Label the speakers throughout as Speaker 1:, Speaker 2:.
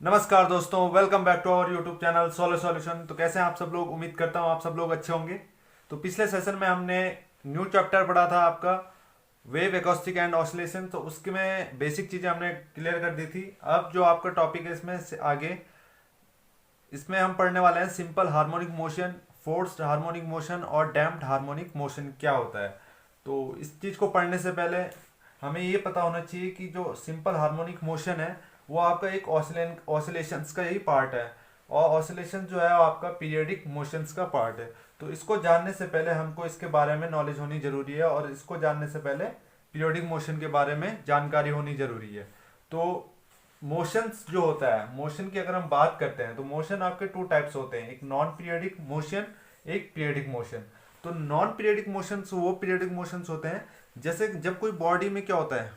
Speaker 1: नमस्कार दोस्तों, welcome back to our YouTube channel solar solution. तो कैसे हैं आप सब लोग? उम्मीद करता हूं आप सब लोग अच्छे होंगे। तो पिछले सेशन में हमने न्यू चैप्टर पढ़ा था आपका वेव एकॉस्टिक एंड ऑसिलेशन। तो उसके में बेसिक चीज़ें हमने क्लियर कर दी थी। अब जो आपका टॉपिक है इसमें से आगे इसमें हम पढ़ने वाले हैं simple harmonic motion, forced harmonic motion और डैम्प्ड हार्मोनिक मोशन क्या होता है। तो इस चीज़ को पढ़ने से पहले हमें ये पता होना चाहिए कि जो सिंपल हार्मोनिक मोशन है वो आपका एक ऑसिलेशंस का ही पार्ट है, और ऑसिलेशन जो है वो आपका पीरियडिक मोशंस का पार्ट है। तो इसको जानने से पहले हमको इसके बारे में नॉलेज होनी जरूरी है, और इसको जानने से पहले पीरियडिक मोशन के बारे में जानकारी होनी जरूरी है। तो मोशंस जो होता है, मोशन की अगर हम बात करते हैं तो मोशन आपके टू टाइप्स होते हैं, एक नॉन पीरियडिक मोशन, एक पीरियडिक मोशन। तो नॉन पीरियडिक मोशंस वो पीरियडिक मोशंस होते हैं जैसे जब कोई बॉडी में क्या होता है,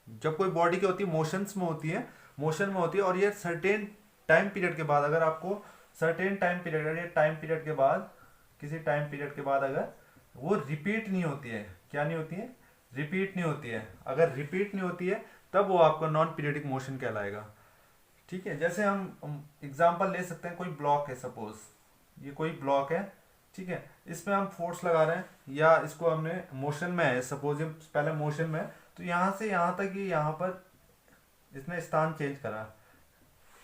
Speaker 1: जब कोई बॉडी क्या होती है मोशंस में होती है, मोशन में होती है, और ये सर्टेन टाइम पीरियड के बाद अगर आपको सर्टेन टाइम पीरियड, अगर ये टाइम पीरियड के बाद किसी टाइम पीरियड के बाद अगर वो रिपीट नहीं होती है, क्या नहीं होती है, रिपीट नहीं होती है, अगर रिपीट नहीं होती है तब वो आपका नॉन पीरियडिक मोशन कहलाएगा। ठीक है, जैसे हम एग्जांपल ले सकते हैं, कोई ब्लॉक है, सपोज ये कोई ब्लॉक है, ठीक है, इसमें हम फोर्स लगा रहे हैं या इसको हमने मोशन में है, सपोज ये पहले मोशन में है, तो यहाँ से यहाँ तक ये यहाँ पर इसने स्थान चेंज करा,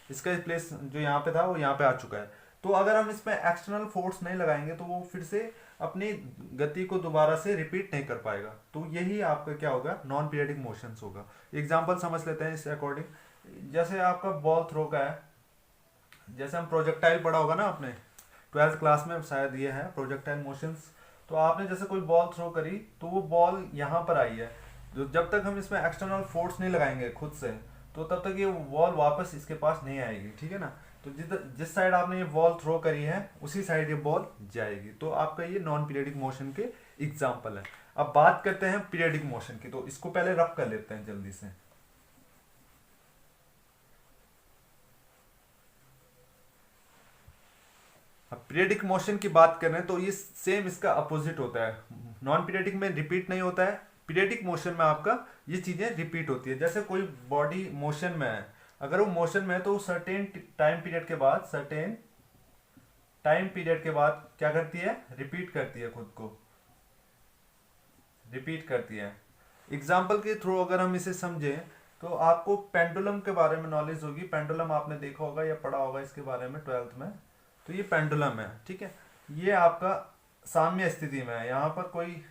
Speaker 1: इसका प्लेस जो यहाँ पे था वो यहाँ पे आ चुका है। तो अगर हम इसमें एक्सटर्नल फोर्स नहीं लगाएंगे तो वो फिर से अपनी गति को दोबारा से रिपीट नहीं कर पाएगा। तो यही आपका क्या होगा, नॉन पीरियडिक मोशंस होगा। एग्जांपल समझ लेते हैं इस अकॉर्डिंग। जैसे आपका बॉल थ्रो का है, जैसे हम प्रोजेक्टाइल पढ़ा होगा ना आपने, ट्वेल्थ क्लास में शायद ये है प्रोजेक्टाइल मोशंस। तो आपने जैसे कोई बॉल थ्रो करी तो वो बॉल यहाँ पर आई है, जो जब तक हम इसमें एक्सटर्नल फोर्स नहीं लगाएंगे खुद से तो तब तक ये बॉल वापस इसके पास नहीं आएगी। ठीक है ना। तो जिस साइड आपने ये बॉल थ्रो करी है उसी साइड ये बॉल जाएगी। तो आपका ये नॉन पीरियडिक मोशन के एग्जाम्पल है। अब बात करते हैं पीरियडिक मोशन की, तो इसको पहले रफ कर लेते हैं जल्दी से। अब पीरियडिक मोशन की बात करें तो ये सेम इसका अपोजिट होता है। नॉन पीरियडिक में रिपीट नहीं होता है, पीरियडिक मोशन में आपका ये चीजें रिपीट होती है। जैसे कोई बॉडी मोशन में है, अगर वो मोशन में है तो सर्टेन टाइम पीरियड के बाद, सर्टेन टाइम पीरियड के बाद क्या करती है, रिपीट करती है, खुद को रिपीट करती है। एग्जाम्पल के थ्रू अगर हम इसे समझें तो आपको पेंडुलम के बारे में नॉलेज होगी। पेंडुलम आपने देखा होगा या पढ़ा होगा इसके बारे में ट्वेल्थ में। तो ये पेंडुलम है, ठीक है, ये आपका साम्य स्थिति में है, यहाँ पर कोई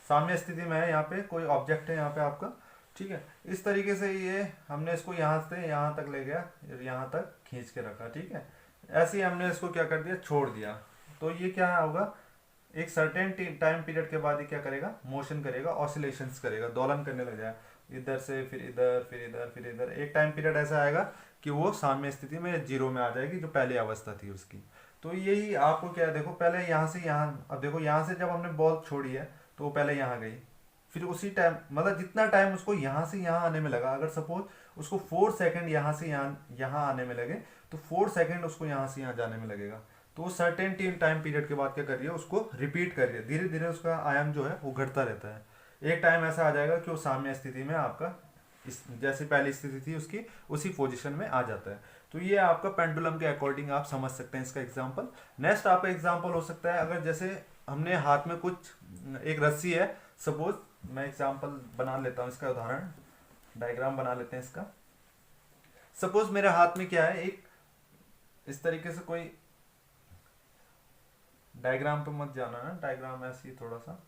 Speaker 1: साम्य स्थिति में है, यहाँ पे कोई ऑब्जेक्ट है यहाँ पे आपका, ठीक है। इस तरीके से ये हमने इसको यहाँ से यहाँ तक ले गया, यहाँ तक खींच के रखा, ठीक है। ऐसे ही हमने इसको क्या कर दिया, छोड़ दिया। तो ये क्या होगा, एक सर्टेन टाइम पीरियड के बाद ये क्या करेगा, मोशन करेगा, ऑसिलेशंस करेगा, दोलन करने लग जाएगा, इधर से फिर इधर, फिर इधर, फिर इधर। एक टाइम पीरियड ऐसा आएगा कि वो साम्य स्थिति में जीरो में आ जाएगी, जो पहली अवस्था थी उसकी। तो यही आपको क्या है, देखो पहले यहाँ से यहाँ, अब देखो यहाँ से जब हमने बॉल छोड़ी है तो वो पहले यहाँ गई, फिर उसी टाइम मतलब जितना टाइम उसको यहाँ से यहाँ आने में लगा, अगर सपोज उसको 4 सेकंड यहाँ से यहाँ आने में लगे तो 4 सेकंड उसको यहाँ से यहाँ जाने में लगेगा। तो वो सर्टेन टाइम पीरियड के बाद क्या कर रही है, उसको रिपीट कर रही है, धीरे धीरे उसका आयाम जो है वो घटता रहता है। एक टाइम ऐसा आ जाएगा कि वो साम्य स्थिति में आपका इस जैसी पहली स्थिति थी उसकी उसी पोजीशन में आ जाता है। तो ये आपका पेंडुलम के अकॉर्डिंग आप समझ सकते हैं इसका एग्जांपल। नेक्स्ट आपका एग्जांपल हो सकता है, अगर जैसे हमने हाथ में कुछ एक रस्सी है, सपोज मैं एग्जांपल बना लेता हूँ, इसका उदाहरण डायग्राम बना लेते हैं इसका। सपोज मेरे हाथ में क्या है, एक इस तरीके से कोई, डायग्राम पे मत जाना है, डायग्राम ऐसे ही थोड़ा सा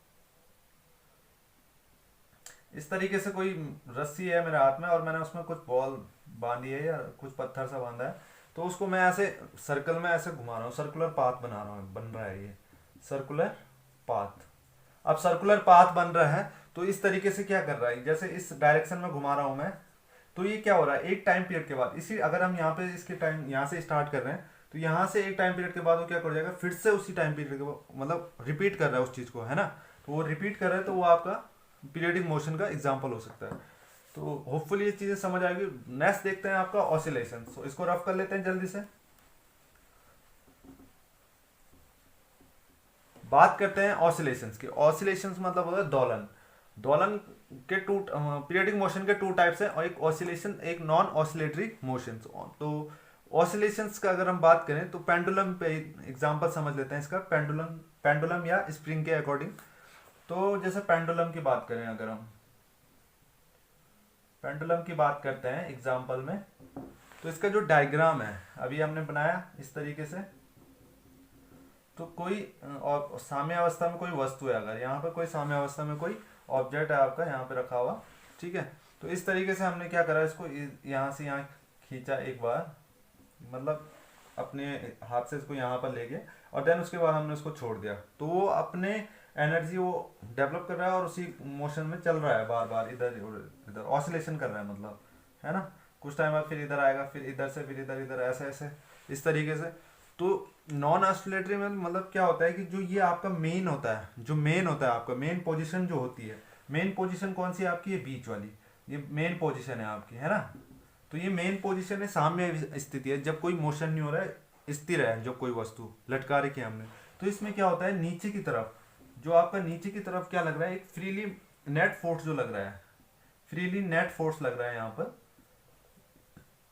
Speaker 1: इस तरीके से कोई रस्सी है मेरे हाथ में और मैंने उसमें कुछ बॉल बांधी है या कुछ पत्थर सा बांधा है। तो उसको मैं ऐसे सर्कल में ऐसे घुमा रहा हूँ, सर्कुलर पाथ बना रहा हूँ, बन रहा है ये सर्कुलर पाथ। अब सर्कुलर पाथ बन रहा है तो इस तरीके से क्या कर रहा है, जैसे इस डायरेक्शन में घुमा रहा हूँ मैं, तो ये क्या हो रहा है, एक टाइम पीरियड के बाद इसी, अगर हम यहाँ पे इसके टाइम यहाँ से स्टार्ट कर रहे हैं तो यहाँ से एक टाइम पीरियड के बाद वो क्या कर जाएगा, फिर से उसी टाइम पीरियड के बाद, मतलब रिपीट कर रहा है उस चीज को, है ना। तो वो रिपीट कर रहा है तो वो आपका पीरियडिक मोशन का एग्जाम्पल हो सकता है। तो होपफुली ये चीजें समझ आएगी। नेक्स्ट देखते हैं आपका ऑसिलेशन। तो इसको रफ कर लेते हैं जल्दी से। बात करते हैं ऑसिलेशंस की। ऑसिलेशंस मतलब होता है दोलन। दोलन के टू पीरियोडिक मोशन के टू टाइप्स हैं, और एक ऑसिलेशन, एक नॉन ऑसिलेटरी मोशन। तो ऑसिलेशंस का अगर हम बात करें तो पेंडुलम पे एग्जांपल समझ लेते हैं इसका। पेंडुलम, पेंडुलम या स्प्रिंग के अकॉर्डिंग। तो जैसे पेंडुलम की बात करें, अगर हम पेंडुलम की बात करते हैं एग्जांपल में, तो इसका जो डायग्राम है अभी हमने बनाया इस तरीके से। तो कोई और साम्य अवस्था में कोई वस्तु है, अगर यहाँ पर कोई साम्य अवस्था में कोई ऑब्जेक्ट है आपका यहाँ पे रखा हुआ, ठीक है। तो इस तरीके से हमने क्या करा, इसको यहाँ से यहाँ खींचा एक बार, मतलब अपने हाथ से इसको यहाँ पर ले गए, और देन उसके बाद हमने उसको छोड़ दिया। तो वो अपने एनर्जी वो डेवलप कर रहा है और उसी मोशन में चल रहा है, बार बार इधर इधर ऑसिलेशन कर रहा है, मतलब है ना। कुछ टाइम बाद फिर इधर आएगा, फिर इधर से, फिर इधर इधर, ऐसे ऐसे इस तरीके से। तो नॉन ऑसिलेटरी में मतलब क्या होता है कि जो ये आपका मेन होता है, जो मेन होता है आपका मेन पोजीशन जो होती है, मेन पोजीशन कौन सी है आपकी, ये बीच वाली, ये मेन पोजीशन है आपकी, है ना। तो ये मेन पोजीशन है, साम्य स्थिति है, जब कोई मोशन नहीं हो रहा है, स्थिर है जब कोई वस्तु लटका रखी है हमने। तो इसमें क्या होता है, नीचे की तरफ जो आपका नीचे की तरफ क्या लग रहा है, एक फ्रीली नेट फोर्स जो लग रहा है, फ्रीली नेट फोर्स लग रहा है यहाँ पर।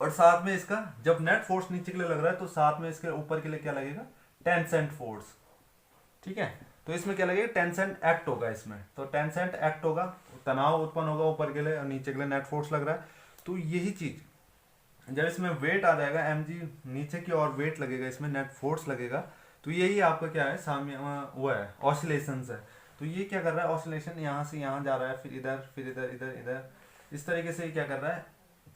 Speaker 1: और साथ में इसका जब नेट फोर्स नीचे के लिए लग रहा है तो साथ में इसके ऊपर के लिए क्या लगेगा, टेंसेंट फोर्स, ठीक है। तो इसमें क्या लगेगा, टेंसेंट एक्ट होगा इसमें। तो टेंसेंट एक्ट होगा, तनाव उत्पन्न होगा ऊपर के लिए, और नीचे के लिए नेट फोर्स लग रहा है। तो यही चीज जब इसमें वेट आ जाएगा mg, नीचे की ओर वेट लगेगा, इसमें नेट फोर्स लगेगा, तो यही आपका क्या है, साम्य वो है, ऑसिलेशंस है। तो ये क्या कर रहा है, ऑसिलेशन यहाँ से यहाँ जा रहा है, फिर इधर, फिर इधर, इधर इधर, इस तरीके से क्या कर रहा है,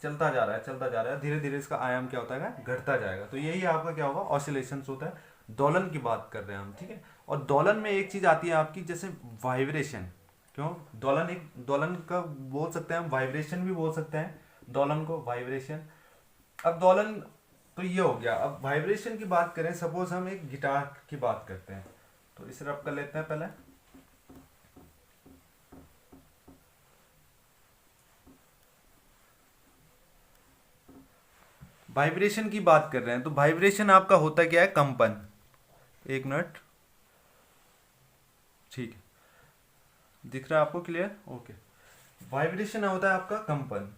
Speaker 1: चलता जा रहा है, चलता जा रहा है, धीरे धीरे इसका आयाम क्या होता है, घटता जाएगा। तो यही आपका क्या होगा, ऑसिलेशंस होता है। दोलन की बात कर रहे हैं हम, ठीक है। और दोलन में एक चीज आती है आपकी, जैसे वाइब्रेशन। क्यों, दोलन, एक दोलन का बोल सकते हैं हम, वाइब्रेशन भी बोल सकते हैं दोलन को, वाइब्रेशन। अब दोलन तो ये हो गया। अब वाइब्रेशन की बात करें, सपोज हम एक गिटार की बात करते हैं, तो इसे रब कर लेते हैं पहले। वाइब्रेशन की बात कर रहे हैं, तो वाइब्रेशन आपका होता क्या है, कंपन। एक मिनट, ठीक है, दिख रहा है आपको क्लियर, ओके। वाइब्रेशन होता है आपका कंपन।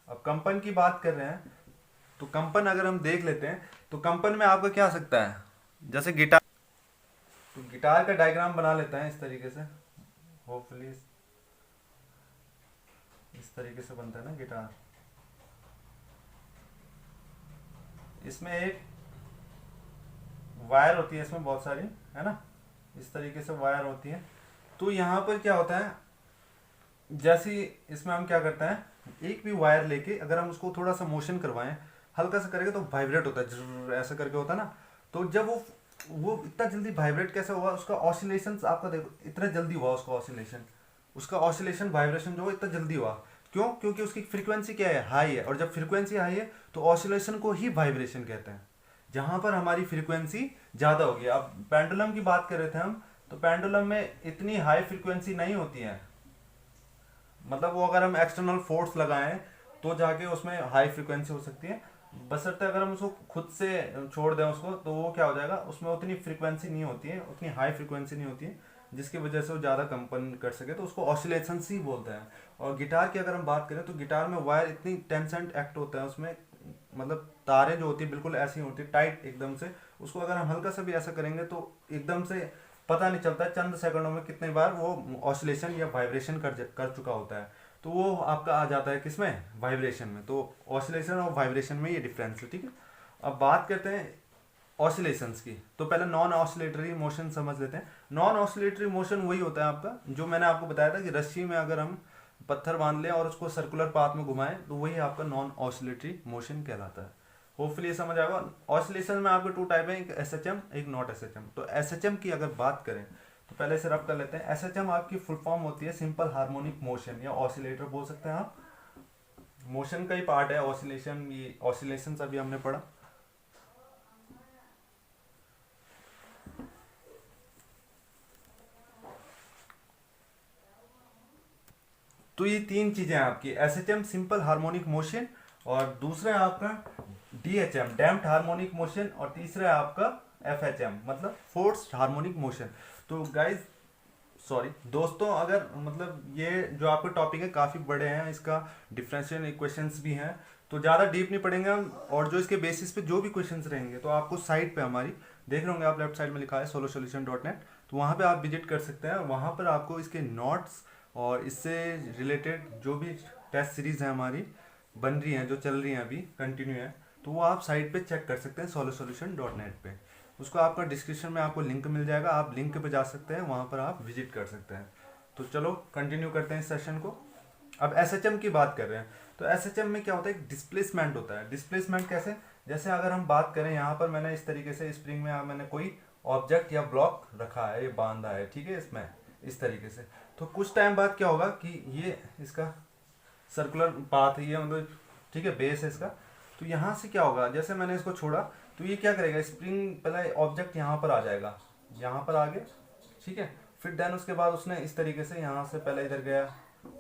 Speaker 1: अब कंपन की बात कर रहे हैं, तो कंपन अगर हम देख लेते हैं, तो कंपन में आपका क्या आ सकता है, जैसे गिटार, तो गिटार का डायग्राम बना लेते हैं इस तरीके से, होपफुली इस तरीके से बनता है ना गिटार। इसमें एक वायर होती है, इसमें बहुत सारी, है ना, इस तरीके से वायर होती है। तो यहाँ पर क्या होता है, जैसे इसमें हम क्या करते हैं, एक भी वायर लेके अगर हम उसको थोड़ा सा मोशन करवाएं, हल्का सा करेंगे तो वाइब्रेट होता है, जर्र ऐसा करके होता है ना। तो जब वो इतना जल्दी वाइब्रेट कैसे हुआ, उसका ऑसिलेशन आपका देखो, इतना जल्दी हुआ उसका ऑसिलेशन, उसका ऑसिलेशन वाइब्रेशन जो इतना जल्दी हुआ। क्यों, क्योंकि उसकी फ्रीक्वेंसी क्या है, हाई है, और जब फ्रीक्वेंसी हाई है तो ऑसिलेशन को ही वाइब्रेशन कहते हैं, जहां पर हमारी फ्रीक्वेंसी ज्यादा होगी। अब पेंडुलम की बात कर रहे थे हम, तो पेंडुलम में इतनी हाई फ्रीक्वेंसी नहीं होती है, मतलब वो अगर हम एक्सटर्नल फोर्स लगाएं तो जाके उसमें हाई फ्रीक्वेंसी हो सकती है, बशर्ते अगर हम उसको खुद से छोड़ दें उसको, तो वो क्या हो जाएगा, उसमें उतनी फ्रीक्वेंसी नहीं होती है, उतनी हाई फ्रीक्वेंसी नहीं होती है, जिसकी वजह से वो ज़्यादा कंपन कर सके, तो उसको ऑसिलेशंस ही बोलते हैं। और गिटार की अगर हम बात करें, तो गिटार में वायर इतनी टेंसेंट एक्ट होता है उसमें, मतलब तारें जो होती है बिल्कुल ऐसी होती है टाइट एकदम से, उसको अगर हम हल्का सा भी ऐसा करेंगे तो एकदम से पता नहीं चलता चंद सेकंडों में कितनी बार वो ऑसिलेशन या वाइब्रेशन कर चुका होता है। तो वो आपका आ जाता है किसमें, वाइब्रेशन में। तो ऑसिलेशन और वाइब्रेशन में ये डिफरेंस है, ठीक है। अब बात करते हैं ऑसिलेशंस की, तो पहले नॉन ऑसिलेटरी मोशन समझ लेते हैं। नॉन ऑसिलेटरी मोशन वही होता है आपका, जो मैंने आपको बताया था कि रस्सी में अगर हम पत्थर बांध लें और उसको सर्कुलर पाथ में घुमाएं, तो वही आपका नॉन ऑसिलेटरी मोशन कहलाता है। होपफुली ये समझ आएगा। ऑसिलेशन में आपके टू टाइप है, एक एसएचएम, एक नॉट एसएचएम। तो एसएचएम की अगर बात करें, तो पहले इसे रब कर लेते हैं। एसएचएम आपकी फुल फॉर्म होती है सिंपल हार्मोनिक मोशन, या ऑसिलेटर बोल सकते हैं आप। मोशन का ही पार्ट है ऑसिलेशन, ये ऑसिलेशन अभी हमने पढ़ा। तो ये तीन चीजें हैं आपकी, एसएचएम सिंपल हार्मोनिक मोशन, और दूसरा है आपका डीएचएम डैम्प्ड हार्मोनिक मोशन, और तीसरा है आपका एफएचएम मतलब फोर्स्ड हार्मोनिक मोशन। तो गाइज सॉरी दोस्तों, अगर मतलब ये जो आपके टॉपिक है काफ़ी बड़े हैं, इसका डिफरेंशियल इक्वेशंस भी हैं, तो ज़्यादा डीप नहीं पढ़ेंगे हम, और जो इसके बेसिस पे जो भी क्वेश्चंस रहेंगे तो आपको साइट पे हमारी देख रहे होंगे आप, लेफ्ट साइड में लिखा है solosolution.net, तो वहाँ पे आप विजिट कर सकते हैं। वहाँ पर आपको इसके नोट्स और इससे रिलेटेड जो भी टेस्ट सीरीज़ है हमारी बन रही हैं, जो चल रही हैं अभी कंटिन्यू है, तो वो आप साइट पे चेक कर सकते हैं solosolution.net पे। उसको आपका डिस्क्रिप्शन में आपको लिंक मिल जाएगा, आप लिंक पे जा सकते हैं, वहाँ पर आप विजिट कर सकते हैं। तो चलो कंटिन्यू करते हैं इस सेशन को। अब एसएचएम की बात कर रहे हैं, तो एसएचएम में क्या होता है, एक डिस्प्लेसमेंट होता है। डिस्प्लेसमेंट कैसे, जैसे अगर हम बात करें यहाँ पर मैंने इस तरीके से स्प्रिंग में मैंने कोई ऑब्जेक्ट या ब्लॉक रखा है, ये बांधा है, ठीक है, इसमें इस तरीके से, तो कुछ टाइम बाद क्या होगा कि ये इसका सर्कुलर पाथ है, ये मतलब ठीक है बेस है इसका। तो यहाँ से क्या होगा, जैसे मैंने इसको छोड़ा तो ये क्या करेगा, स्प्रिंग पहले ऑब्जेक्ट यहाँ पर आ जाएगा, यहाँ पर आ गया, ठीक है, फिर देन उसके बाद उसने इस तरीके से यहाँ से पहले इधर गया,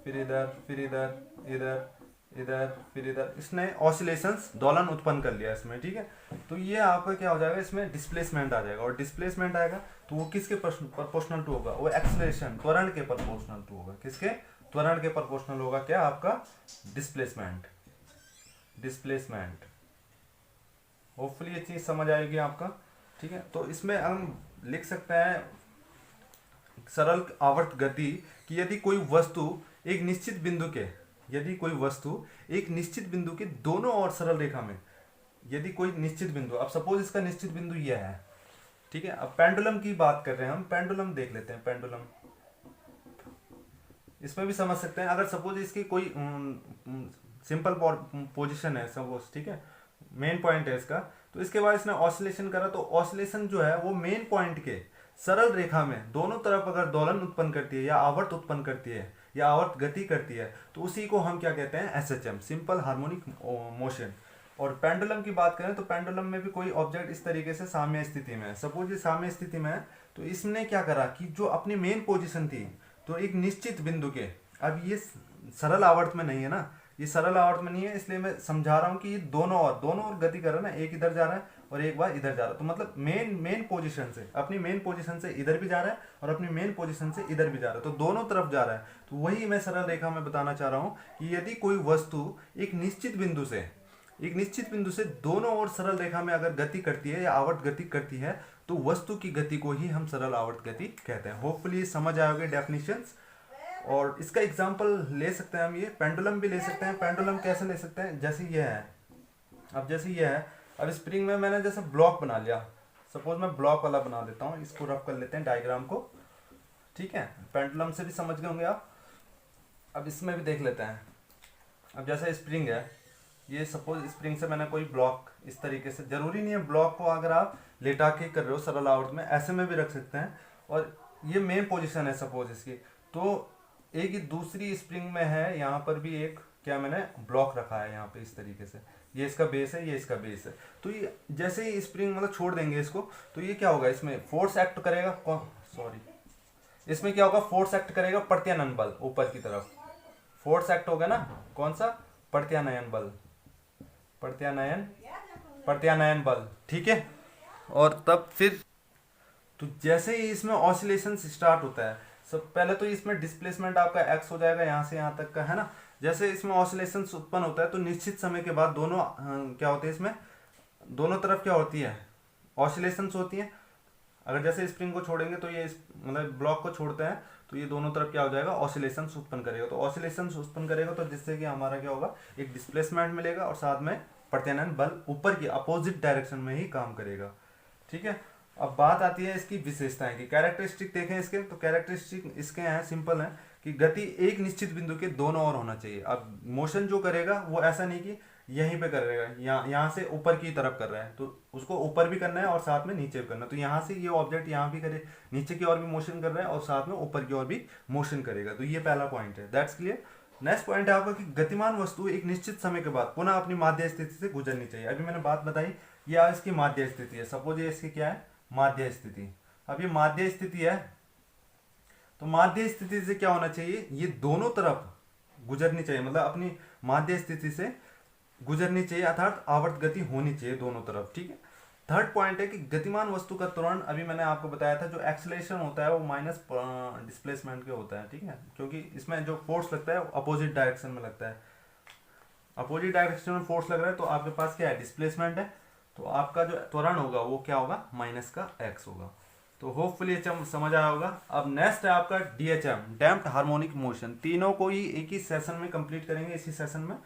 Speaker 1: फिर इधर, फिर इधर, इधर, इधर, फिर इधर, इसने ऑसिलेशंस दोलन उत्पन्न कर लिया इसमें, ठीक है। तो ये आपका क्या हो जाएगा, इसमें डिस्प्लेसमेंट आ जाएगा, और डिस्प्लेसमेंट आएगा तो वो किसके प्रोपोर्शनल टू होगा, वो एक्सेलरेशन त्वरण के प्रोपोर्शनल टू होगा, किसके, त्वरण के प्रोपोर्शनल होगा क्या, आपका डिस्प्लेसमेंट। डिस्प्लेसमेंट होपफुली ये चीज समझ आएगी आपका, ठीक है। तो इसमें हम लिख सकते हैं सरल आवर्त गति कि यदि कोई वस्तु एक निश्चित बिंदु के, यदि कोई वस्तु एक निश्चित बिंदु के दोनों ओर सरल रेखा में, यदि कोई निश्चित बिंदु, अब सपोज इसका निश्चित बिंदु यह है, ठीक है। अब पेंडुलम की बात कर रहे हैं हम, पेंडुलम देख लेते हैं, पेंडुलम इसमें भी समझ सकते हैं। अगर सपोज इसकी कोई सिंपल पोजीशन है सपोज, ठीक है, मेन पॉइंट है इसका, तो इसके बाद इसने ऑसिलेशन करा, तो ऑसिलेशन जो है वो मेन पॉइंट के सरल रेखा में दोनों तरफ अगर दोलन उत्पन्न करती है या आवर्त उत्पन्न करती है या आवर्त गति करती है, तो उसी को हम क्या कहते हैं, एसएचएम, सिंपल हार्मोनिक मोशन। और पेंडुलम की बात करें तो पेंडुलम में भी कोई ऑब्जेक्ट इस तरीके से साम्य स्थिति में है, सपोज ये साम्य स्थिति में है, तो इसने क्या करा कि जो अपनी मेन पोजिशन थी, तो एक निश्चित बिंदु के, अब ये सरल आवर्त में नहीं है ना, ये सरल आवर्त में नहीं है, इसलिए मैं समझा रहा हूँ कि ये दोनों ओर गति कर रहा है ना, एक इधर जा रहा है और एक बार इधर जा रहा है, तो मतलब मेन पोजीशन से, अपनी मेन पोजीशन से इधर भी जा रहा है और अपनी मेन पोजीशन से इधर भी जा रहा है, तो दोनों तरफ जा रहा है। तो वही मैं सरल रेखा में बताना चाह रहा हूँ कि यदि कोई वस्तु एक निश्चित बिंदु से दोनों ओर सरल रेखा में अगर गति करती है या आवर्त गति करती है, तो वस्तु की गति को ही हम सरल आवर्त गति कहते हैं। होपफुली समझ आओगे डेफिनेशंस। और इसका एग्जांपल ले सकते हैं हम, ये पेंडुलम भी ले सकते हैं। पेंडुलम कैसे ले सकते हैं, जैसे ये है, अब जैसे ये है, अब स्प्रिंग में मैंने जैसे ब्लॉक बना लिया, सपोज मैं ब्लॉक वाला बना देता हूँ, इसको रफ कर लेते हैं डायग्राम को, ठीक है। पेंडुलम से भी समझ गए होंगे आप। अब इसमें भी देख लेते हैं, अब जैसे स्प्रिंग है, ये सपोज स्प्रिंग से मैंने कोई ब्लॉक इस तरीके से, जरूरी नहीं है ब्लॉक को अगर आप लेटा के कर रहे हो सरल आवर्त में, ऐसे में भी रख सकते हैं, और ये मेन पोजीशन है सपोज इसकी, तो एक ही दूसरी स्प्रिंग में है, यहाँ पर भी एक क्या मैंने ब्लॉक रखा है यहाँ पे इस तरीके से, ये इसका बेस है, ये इसका बेस है। तो ये जैसे ही स्प्रिंग मतलब छोड़ देंगे इसको, तो ये क्या होगा, इसमें फोर्स एक्ट करेगा, इसमें क्या होगा, फोर्स एक्ट करेगा प्रत्यानयन बल, ऊपर की तरफ फोर्स एक्ट होगा ना, कौन सा, प्रत्यानयन बल, प्रत्यानयन बल, ठीक है। और तब फिर तो जैसे ही इसमें ऑसिलेशन स्टार्ट होता है, सब पहले तो इसमें डिस्प्लेसमेंट आपका एक्स हो जाएगा, यहाँ से यहाँ तक का है ना। जैसे इसमें ऑसिलेशन उत्पन्न होता है, तो निश्चित समय के बाद दोनों क्या होते हैं, इसमें दोनों तरफ क्या होती है, ऑसिलेशंस होती हैं। अगर जैसे स्प्रिंग को छोड़ेंगे तो ये मतलब ब्लॉक को छोड़ते हैं, तो ये दोनों तरफ क्या हो जाएगा, ऑसिलेशंस उत्पन्न करेगा। तो ऑसिलेशंस उत्पन्न करेगा तो जिससे कि हमारा क्या होगा, एक डिस्प्लेसमेंट मिलेगा और साथ में प्रत्यानयन बल ऊपर की अपोजिट डायरेक्शन में ही काम करेगा, ठीक है। अब बात आती है इसकी विशेषताएं की, कैरेक्टरिस्टिक देखें इसके, तो कैरेक्टरिस्टिक इसके हैं सिंपल है कि गति एक निश्चित बिंदु के दोनों ओर होना चाहिए। अब मोशन जो करेगा वो ऐसा नहीं कि यहीं पे करेगा, यहाँ से ऊपर की तरफ कर रहा है, तो उसको ऊपर भी करना है और साथ में नीचे भी करना है। तो यहाँ से ये ऑब्जेक्ट यहाँ भी करे, नीचे की ओर भी मोशन कर रहा है और साथ में ऊपर की ओर भी मोशन करेगा। तो ये पहला पॉइंट है, दैट्स क्लियर। नेक्स्ट पॉइंट है आपका कि गतिमान वस्तु एक निश्चित समय के बाद पुनः अपनी माध्य स्थिति से गुजरनी चाहिए। अभी मैंने बात बताई, ये इसकी माध्य स्थिति है, सपोज ये इसकी क्या है, माध्य स्थिति। अब ये माध्य स्थिति है, तो माध्य स्थिति से क्या होना चाहिए, ये दोनों तरफ गुजरनी चाहिए, मतलब अपनी माध्य स्थिति से गुजरनी चाहिए, अर्थात आवर्त गति होनी चाहिए दोनों तरफ, ठीक है। थर्ड पॉइंट है कि गतिमान वस्तु का त्वरण, अभी मैंने आपको बताया था जो एक्सेलरेशन होता है वो माइनस डिस्प्लेसमेंट के होता है, ठीक है, क्योंकि इसमें जो फोर्स लगता है अपोजिट डायरेक्शन में लगता है। अपोजिट डायरेक्शन में फोर्स लग रहा है तो आपके पास क्या है, डिस्प्लेसमेंट है, तो आपका जो त्वरण होगा वो क्या होगा, माइनस का एक्स होगा। तो होपफुली समझ आया होगा। अब नेक्स्ट है आपका डीएचएम, डैम्प्ड हार्मोनिक मोशन। तीनों को ही एक ही सेशन में कंप्लीट करेंगे, इसी सेशन में।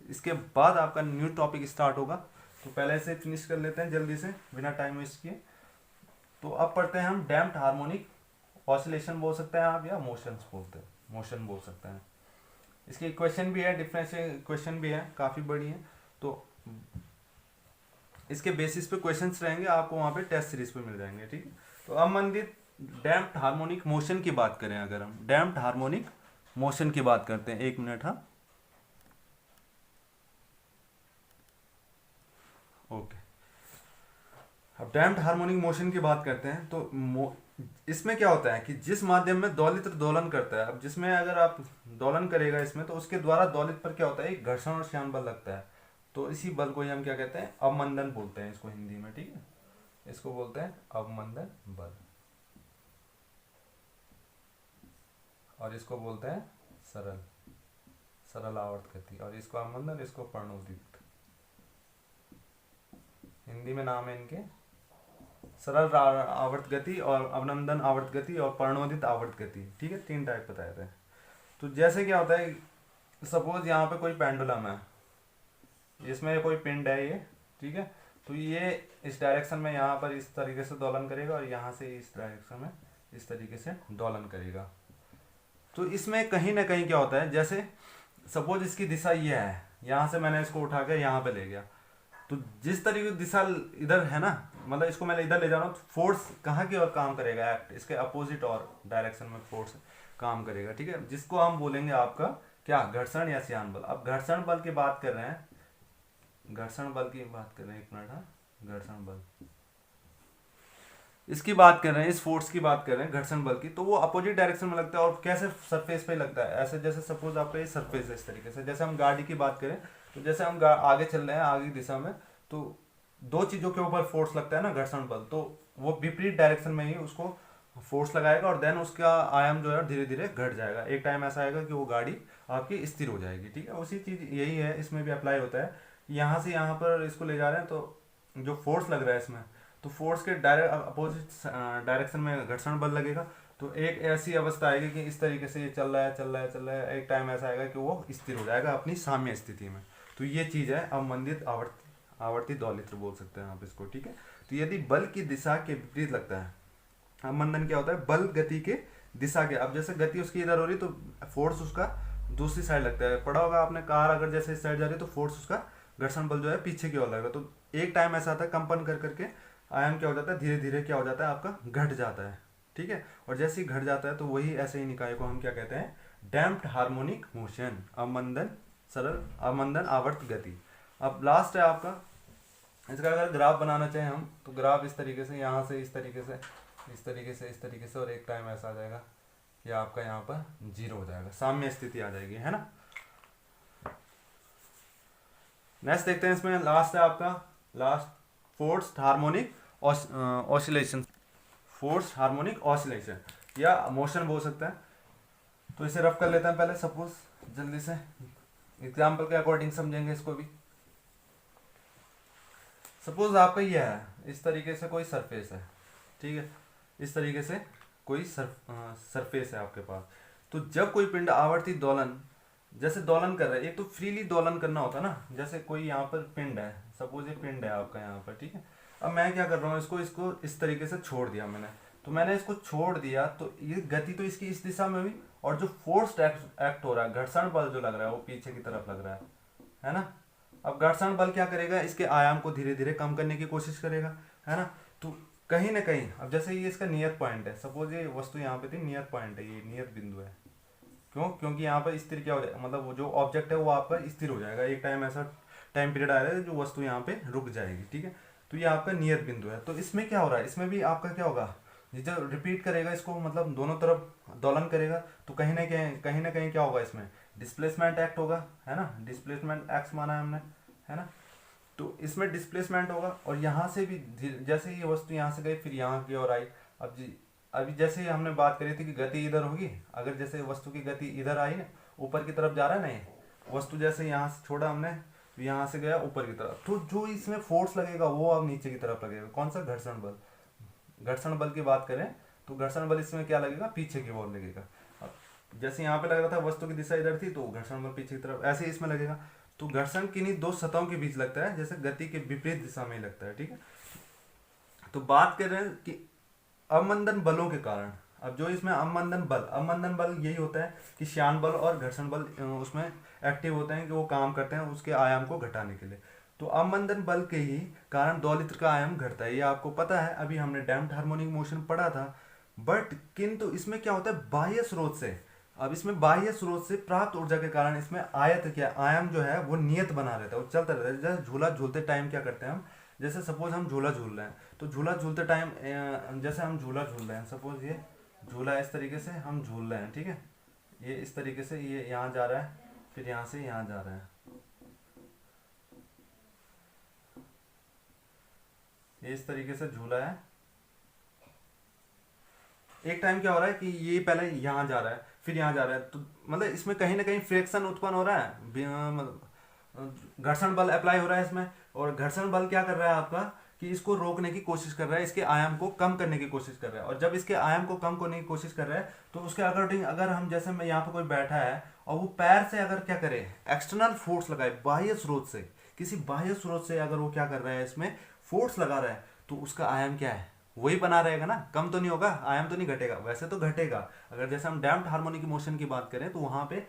Speaker 1: इसके बाद आपका न्यू टॉपिक स्टार्ट होगा, तो पहले से फिनिश कर लेते हैं जल्दी से बिना टाइम वेस्ट किए। तो अब पढ़ते हैं हम डैम्प्ड हार्मोनिक ऑसिलेशन बोल सकते हैं आप, या मोशंस बोलते हैं, मोशन बोल सकते हैं। इसकी इक्वेशन भी है, डिफरेंस इक्वेशन भी है, काफ़ी बड़ी है। तो इसके बेसिस पे क्वेश्चंस रहेंगे आपको वहाँ पे टेस्ट सीरीज पे मिल जाएंगे, ठीक है। तो अब मंदिर डैम्प्ड हार्मोनिक मोशन की बात करें, अगर हम डैम्प्ड हार्मोनिक मोशन की बात करते हैं, 1 मिनट, हाँ, ओके। अब डैम्प्ड हार्मोनिक मोशन की बात करते हैं, तो इसमें क्या होता है कि जिस माध्यम में दोलित्र दोलन करता है, अब जिसमें अगर आप दोलन करेगा इसमें, तो उसके द्वारा दोलित पर क्या होता है, एक घर्षण और श्यान बल लगता है। तो इसी बल को ही हम क्या कहते हैं, अवमंदन बोलते हैं इसको हिंदी में, ठीक है। इसको बोलते हैं अवमंदन बल, और इसको बोलते हैं सरल सरल आवर्त गति, और इसको अवमंदन, इसको पर्णोदित। हिंदी में नाम है इनके सरल आवर्त गति और अवनंदन आवर्त गति और पर्णोदित आवर्त गति, ठीक है। 3 टाइप बताए थे। तो जैसे क्या होता है, सपोज यहाँ पे कोई पेंडुलम है, इसमें कोई पिंड है ये, ठीक है। तो ये इस डायरेक्शन में यहाँ पर इस तरीके से दोलन करेगा, और यहाँ से इस डायरेक्शन में इस तरीके से दोलन करेगा। तो इसमें कहीं ना कहीं क्या होता है, जैसे सपोज इसकी दिशा ये है, यहाँ से मैंने इसको उठा के यहाँ पे ले गया, तो जिस तरीके की दिशा इधर है ना, मतलब इसको मैं इधर ले जा रहा हूँ, तो फोर्स कहाँ की ओर काम करेगा, एक्ट इसके अपोजिट और डायरेक्शन में फोर्स काम करेगा, ठीक है, जिसको हम बोलेंगे आपका क्या, घर्षण या श्यान बल। अब घर्षण बल की बात कर रहे हैं, घर्षण बल की बात कर रहे हैं, 1 मिनट, हाँ, घर्षण बल इसकी बात कर रहे हैं, इस फोर्स की बात कर रहे हैं, घर्षण बल की। तो वो अपोजिट डायरेक्शन में लगता है, और कैसे, सरफेस पे लगता है, ऐसे जैसे सपोज आपका ये सरफेस है, इस तरीके से। जैसे हम गाड़ी की बात करें, तो जैसे हम आगे चल रहे हैं, आगे की दिशा में, तो 2 चीजों के ऊपर फोर्स लगता है ना, घर्षण बल, तो वो विपरीत डायरेक्शन में ही उसको फोर्स लगाएगा, और देन उसका आयाम जो है धीरे धीरे घट जाएगा। एक टाइम ऐसा आएगा कि वो गाड़ी आपकी स्थिर हो जाएगी, ठीक है। उसी चीज यही है, इसमें भी अप्लाई होता है। यहाँ से यहाँ पर इसको ले जा रहे हैं, तो जो फोर्स लग रहा है इसमें, तो फोर्स के डायरेक्ट अपोजिट डायरेक्शन में घर्षण बल लगेगा। तो एक ऐसी अवस्था आएगी कि इस तरीके से ये चल रहा है, चल रहा है, चल रहा है, एक टाइम ऐसा आएगा कि वो स्थिर हो जाएगा अपनी साम्य स्थिति में। तो ये चीज है अवमंदित आवर्ती दोलित्र बोल सकते हैं आप इसको, ठीक है। तो यदि बल की दिशा के विपरीत लगता है, अवमंदन क्या होता है, बल गति के दिशा के, अब जैसे गति उसकी इधर हो रही, तो फोर्स उसका दूसरी साइड लगता है। पढ़ा होगा आपने, कार अगर जैसे इस साइड जा रही है, तो फोर्स उसका घर्षण बल जो है पीछे की ओर लगेगा। तो एक टाइम ऐसा आता है, कंपन कर करके आयाम क्या हो जाता है, धीरे धीरे क्या हो जाता है, आपका घट जाता है, ठीक है। और जैसे ही घट जाता है, तो वही ऐसे ही निकाय को हम क्या कहते हैं, डैम्प्ड हार्मोनिक मोशन, अवमंदन सरल, अवमंदन आवर्त गति। अब लास्ट है आपका, इसका अगर ग्राफ बनाना चाहें हम, तो ग्राफ इस तरीके से, यहाँ से इस तरीके से, इस तरीके से, इस तरीके से, और एक टाइम ऐसा आ जाएगा कि आपका यहाँ पर 0 हो जाएगा, साम्य स्थिति आ जाएगी, है ना। नेक्स्ट देखते हैं, इसमें लास्ट है आपका, last forced harmonic oscillation, force harmonic oscillation या मोशन बोल सकते हैं। तो इसे रफ कर लेते हैं पहले, सपोज जल्दी से एग्जाम्पल के अकॉर्डिंग समझेंगे इसको भी। सपोज आपका ये है, इस तरीके से कोई सरफेस है, ठीक है, इस तरीके से कोई सरफेस है आपके पास। तो जब कोई पिंड आवर्ती दोलन, जैसे दोलन कर रहा है, एक तो फ्रीली दोलन करना होता है ना, जैसे कोई यहाँ पर पिंड है, सपोज ये पिंड है आपका यहाँ पर, ठीक है। अब मैं क्या कर रहा हूँ, इसको इसको इस तरीके से छोड़ दिया मैंने, तो मैंने इसको छोड़ दिया, तो ये गति तो इसकी इस दिशा में हुई, और जो फोर्स एक्ट हो रहा है, घर्षण बल जो लग रहा है, वो पीछे की तरफ लग रहा है ना। अब घर्षण बल क्या करेगा, इसके आयाम को धीरे धीरे कम करने की कोशिश करेगा, है ना। तो कहीं ना कहीं, अब जैसे ये इसका नियत पॉइंट है, सपोज ये वस्तु यहाँ पे थी, नियत पॉइंट है, ये नियत बिंदु है, क्यों, क्योंकि यहाँ पर स्थिर क्या हो जाएगा, मतलब वो जो ऑब्जेक्ट है वो आपका स्थिर हो जाएगा, एक टाइम ऐसा टाइम पीरियड आएगा जो वस्तु यहाँ पे रुक जाएगी, ठीक है। तो ये आपका नियत बिंदु है। तो इसमें क्या हो रहा है, इसमें भी आपका क्या होगा, ये जो रिपीट करेगा इसको, मतलब दोनों तरफ दोलन करेगा, तो कहीं ना कहीं क्या होगा, इसमें डिस्प्लेसमेंट एक्ट होगा, है ना, डिस्प्लेसमेंट एक्स माना है हमने, है ना। तो इसमें डिस्प्लेसमेंट होगा, और यहाँ से भी जैसे ये वस्तु यहाँ से गई फिर यहाँ की ओर आई। अब जी अभी जैसे हमने बात करी थी कि गति इधर होगी, अगर जैसे वस्तु की गति इधर आई ना, ऊपर की तरफ जा रहा है ना, ये वस्तु जैसे यहाँ से छोड़ा हमने, तो यहाँ से गया ऊपर की तरफ, तो जो इसमें फोर्स लगेगा वो अब नीचे की तरफ लगेगा। कौन सा? घर्षण बल। घर्षण बल की बात करें तो घर्षण बल इसमें क्या लगेगा? पीछे की ओर लगेगा। अब जैसे यहाँ पे लग रहा था वस्तु की दिशा इधर थी, तो घर्षण बल पीछे की तरफ, ऐसे ही इसमें लगेगा। तो घर्षण किन्हीं दो सतहों के बीच लगता है, जैसे गति के विपरीत दिशा में लगता है, ठीक है। तो बात कर रहे हैं कि अवमंदन बलों के कारण, अब जो इसमें अवमंदन बल यही होता है कि श्यान बल और घर्षण बल उसमें एक्टिव होते हैं, कि वो काम करते हैं उसके आयाम को घटाने के लिए। तो अवमंदन बल के ही कारण दोलित्र का आयाम घटता है, ये आपको पता है, अभी हमने डैम्प्ड हार्मोनिक मोशन पढ़ा था। बट किंतु इसमें क्या होता है? बाह्य स्रोत से, अब इसमें बाह्य स्रोत से प्राप्त ऊर्जा के कारण इसमें आयाम जो है वो नियत बना रहता है, वो चलता रहता है। जैसे झूला झूलते टाइम क्या करते हैं हम, जैसे सपोज हम झूला झूल रहे हैं, तो झूला झूलते टाइम जैसे हम झूला झूल रहे हैं, सपोज ये झूला इस तरीके से हम झूल रहे हैं, ठीक है, ये इस तरीके से ये यहाँ जा रहा है, फिर यहाँ से यहाँ जा रहा है, ये इस तरीके से झूला है। एक टाइम क्या हो रहा है कि ये पहले यहाँ जा रहा है फिर यहाँ जा रहा है, तो मतलब इसमें कहीं ना कहीं फ्रिक्शन उत्पन्न हो रहा है, घर्षण बल अप्लाई हो रहा है इसमें। और घर्षण बल क्या कर रहा है आपका, कि इसको रोकने की कोशिश कर रहा है, इसके आयाम को कम करने की कोशिश कर रहा है। और जब इसके आयाम को कम करने की कोशिश कर रहा है, तो उसके अकॉर्डिंग अगर हम, जैसे मैं यहाँ पे कोई बैठा है और वो पैर से अगर क्या करे, एक्सटर्नल फोर्स लगाए, बाह्य स्रोत से, किसी बाह्य स्रोत से अगर वो क्या कर रहा है, इसमें फोर्स लगा रहा है, तो उसका आयाम क्या है? वही बना रहेगा ना, कम तो नहीं होगा, आयाम तो नहीं घटेगा। वैसे तो घटेगा, अगर जैसे हम डैम्प्ड हार्मोनिक मोशन की बात करें तो वहां पे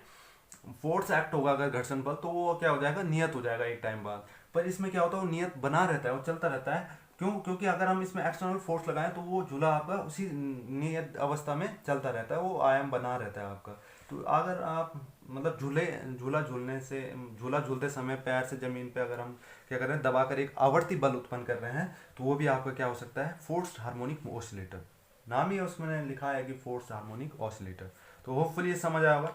Speaker 1: फोर्स एक्ट होगा अगर घर्षण बल, तो वो क्या हो जाएगा? नियत हो जाएगा एक टाइम बाद। पर इसमें क्या होता है, वो नियत बना रहता है, वो चलता रहता है। क्यों? क्योंकि अगर हम इसमें एक्सटर्नल फोर्स लगाएं तो वो झूला आपका उसी नियत अवस्था में चलता रहता है, वो आयाम बना रहता है आपका। तो अगर आप मतलब झूला झूलते समय पैर से जमीन पे अगर हम क्या कर रहे हैं, दबाकर एक आवर्ती बल उत्पन्न कर रहे हैं, तो वो भी आपका क्या हो सकता है? Forced harmonic oscillator. नाम ही उसमें लिखा है कि फोर्स्ड हार्मोनिक ऑसिलेटर। तो होपफुली ये समझ आया होगा।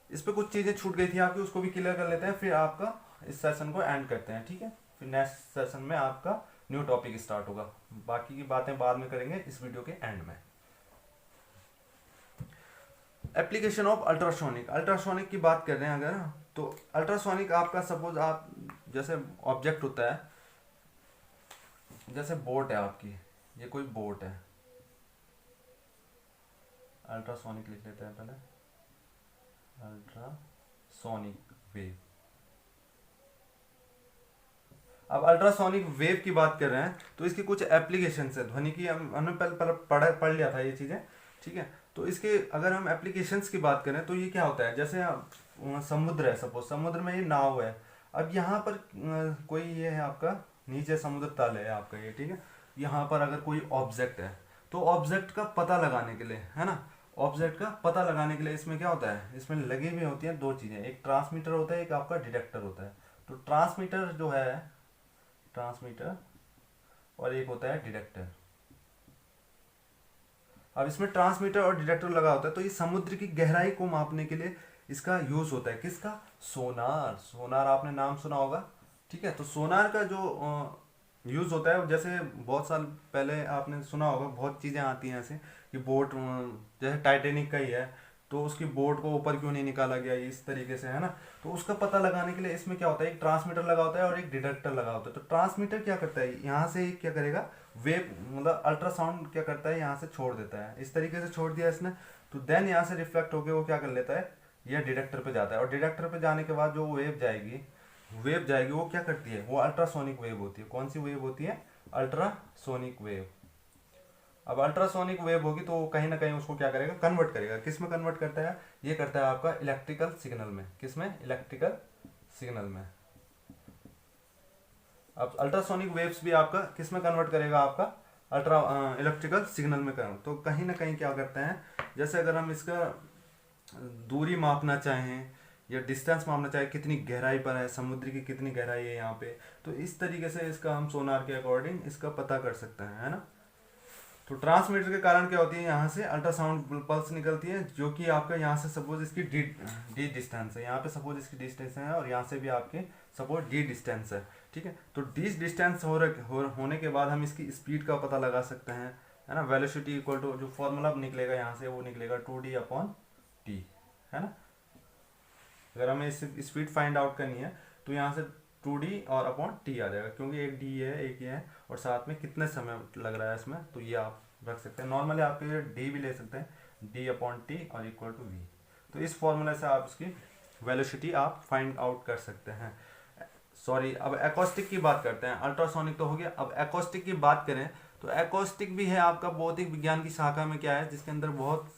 Speaker 1: इस पे कुछ चीजें छूट गई थी आपकी, उसको भी क्लियर कर लेते हैं, फिर आपका इस सेशन को एंड करते हैं, ठीक है। फिर नेक्स्ट सेशन में आपका न्यू टॉपिक स्टार्ट होगा, बाकी की बातें बाद में करेंगे इस वीडियो के एंड में। एप्लीकेशन ऑफ अल्ट्रासोनिक की बात कर रहे हैं अगर, तो अल्ट्रासोनिक आपका सपोज आप जैसे ऑब्जेक्ट होता है, जैसे बोट है आपकी, ये कोई बोट है, अल्ट्रासोनिक लिख लेते हैं पहले, अल्ट्रासोनिक वेव। अब अल्ट्रासोनिक वेव की बात कर रहे हैं तो इसकी कुछ एप्लीकेशन है, ध्वनि की हमने पहले पढ़ लिया था ये चीजें, ठीक है। तो इसके अगर हम एप्लीकेशंस की बात करें तो ये क्या होता है, जैसे समुद्र है, सपोज समुद्र में ये नाव है, अब यहाँ पर कोई ये है आपका, नीचे समुद्र तल है आपका ये, ठीक है। यहाँ पर अगर कोई ऑब्जेक्ट है, तो ऑब्जेक्ट का पता लगाने के लिए, है ना, ऑब्जेक्ट का पता लगाने के लिए इसमें क्या होता है, इसमें लगी हुई होती हैं दो चीजें, एक ट्रांसमीटर होता है, एक आपका डिटेक्टर होता है। तो ट्रांसमीटर जो है, ट्रांसमीटर, और एक होता है डिटेक्टर। अब इसमें ट्रांसमीटर और डिटेक्टर लगा होता है, तो ये समुद्र की गहराई को मापने के लिए इसका यूज होता है। किसका? सोनार। सोनार आपने नाम सुना होगा, ठीक है। तो सोनार का जो यूज होता है, जैसे बहुत साल पहले आपने सुना होगा, बहुत चीजें आती हैं ऐसे कि बोट, जैसे टाइटेनिक का ही है, तो उसकी बोट को ऊपर क्यों नहीं निकाला गया, इस तरीके से, है ना। तो उसका पता लगाने के लिए इसमें क्या होता है, एक ट्रांसमीटर लगा होता है और एक डिटेक्टर लगा होता है। तो ट्रांसमीटर क्या करता है, यहाँ से क्या करेगा, वेव मतलब अल्ट्रासाउंड क्या करता है, यहाँ से छोड़ देता है, इस तरीके से छोड़ दिया इसने, तो देन यहाँ से रिफ्लेक्ट होकर वो क्या कर लेता है, यह डिटेक्टर पे जाता है। और डिटेक्टर पे जाने के बाद जो वेव जाएगी वो क्या करती है, वो अल्ट्रासोनिक वेव होती है। कौन सी वेव होती है? Ultrasonic wave. अब अल्ट्रासोनिक वेव होगी तो कहीं ना कहीं उसको क्या करेगा, कन्वर्ट करेगा। किस में कन्वर्ट करता है? ये करता है आपका इलेक्ट्रिकल सिग्नल में। किस में? इलेक्ट्रिकल सिग्नल में। अब अल्ट्रासोनिक वेव्स भी आपका किस में कन्वर्ट करेगा, आपका इलेक्ट्रिकल सिग्नल में कन्वर्ट। तो कहीं ना कहीं क्या करते हैं, जैसे अगर हम इसका दूरी मापना चाहें या डिस्टेंस मापना चाहें, कितनी गहराई पर है, समुद्र की कितनी गहराई है यहाँ पे, तो इस तरीके से इसका हम सोनार के अकॉर्डिंग इसका पता कर सकते हैं, है ना। तो ट्रांसमीटर के कारण क्या होती है, यहाँ से अल्ट्रासाउंड पल्स निकलती है, जो कि आपका यहाँ से सपोज इसकी डी डिस्टेंस है, यहाँ पे सपोज इसकी डिस्टेंस है और यहाँ से भी आपके सपोज डी डिस्टेंस है, ठीक है। तो डी डिस्टेंस होने के बाद हम इसकी स्पीड का पता लगा सकते हैं, है ना। वेलोसिटी इक्वल टू जो फॉर्मूला निकलेगा यहाँ से वो निकलेगा 2d/t, है ना। अगर हमें इस स्पीड फाइंड आउट करनी है तो यहाँ से 2d और अपॉन t आ जाएगा, क्योंकि एक d है एक ये है और साथ में कितने समय लग रहा है इसमें, तो ये आप रख सकते हैं। नॉर्मली आप d भी ले सकते हैं, d/t और इक्वल टू v। तो इस फॉर्मूले से आप इसकी वेलोसिटी आप फाइंड आउट कर सकते हैं। सॉरी, अब एकॉस्टिक की बात करते हैं। अल्ट्रासोनिक तो हो गया, अब एकॉस्टिक की बात करें तो एकॉस्टिक भी है आपका भौतिक विज्ञान की शाखा में क्या है, जिसके अंदर बहुत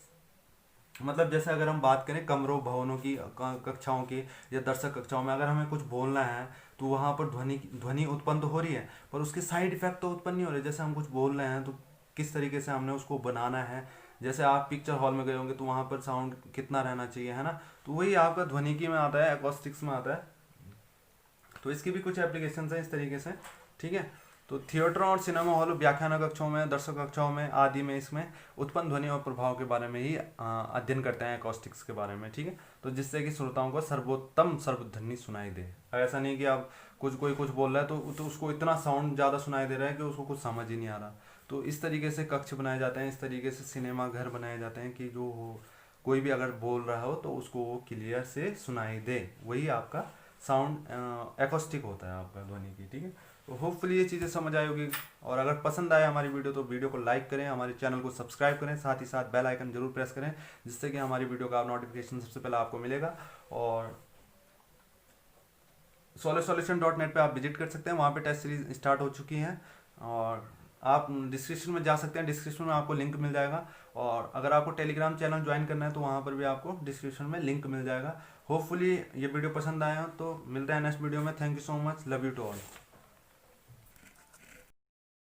Speaker 1: मतलब जैसे अगर हम बात करें कमरों भवनों की कक्षाओं की या दर्शक कक्षाओं में, अगर हमें कुछ बोलना है तो वहाँ पर ध्वनि उत्पन्न तो हो रही है, पर उसके साइड इफेक्ट तो उत्पन्न नहीं हो रहे। जैसे हम कुछ बोल रहे हैं तो किस तरीके से हमने उसको बनाना है, जैसे आप पिक्चर हॉल में गए होंगे तो वहाँ पर साउंड कितना रहना चाहिए, है ना। तो वही आपका ध्वनिकी में आता है, एकॉस्टिक्स में आता है। तो इसकी भी कुछ एप्लीकेशन है इस तरीके से, ठीक है। तो थिएटर और सिनेमा हॉल, व्याख्यान कक्षों में, दर्शक कक्षाओं में आदि में इसमें उत्पन्न ध्वनि और प्रभाव के बारे में ही अध्ययन करते हैं, एकॉस्टिक्स के बारे में, ठीक है। तो जिससे कि श्रोताओं को सर्वोत्तम सर्वध्वनि सुनाई दे। ऐसा नहीं कि आप कोई कुछ बोल रहा है तो उसको इतना साउंड ज़्यादा सुनाई दे रहा है कि उसको कुछ समझ ही नहीं आ रहा। तो इस तरीके से कक्ष बनाए जाते हैं, इस तरीके से सिनेमा घर बनाए जाते हैं कि जो हो कोई भी अगर बोल रहा हो तो उसको वो क्लियर से सुनाई दे। वही आपका साउंड एकॉस्टिक होता है आपका ध्वनि की, ठीक है। तो होपफुली ये चीज़ें समझ आई होगी, और अगर पसंद आए हमारी वीडियो तो वीडियो को लाइक करें, हमारे चैनल को सब्सक्राइब करें, साथ ही साथ बेल आइकन जरूर प्रेस करें, जिससे कि हमारी वीडियो का नोटिफिकेशन सबसे पहले आपको मिलेगा। और solesolution.net पे आप विजिट कर सकते हैं, वहाँ पे टेस्ट सीरीज स्टार्ट हो चुकी हैं, और आप डिस्क्रिप्शन में जा सकते हैं, डिस्क्रिप्शन में आपको लिंक मिल जाएगा। और अगर आपको टेलीग्राम चैनल ज्वाइन करना है तो वहाँ पर भी आपको डिस्क्रिप्शन में लिंक मिल जाएगा। होपफुली ये वीडियो पसंद आया हो तो मिलते हैं नेक्स्ट वीडियो में। Thank you so much, love you to all.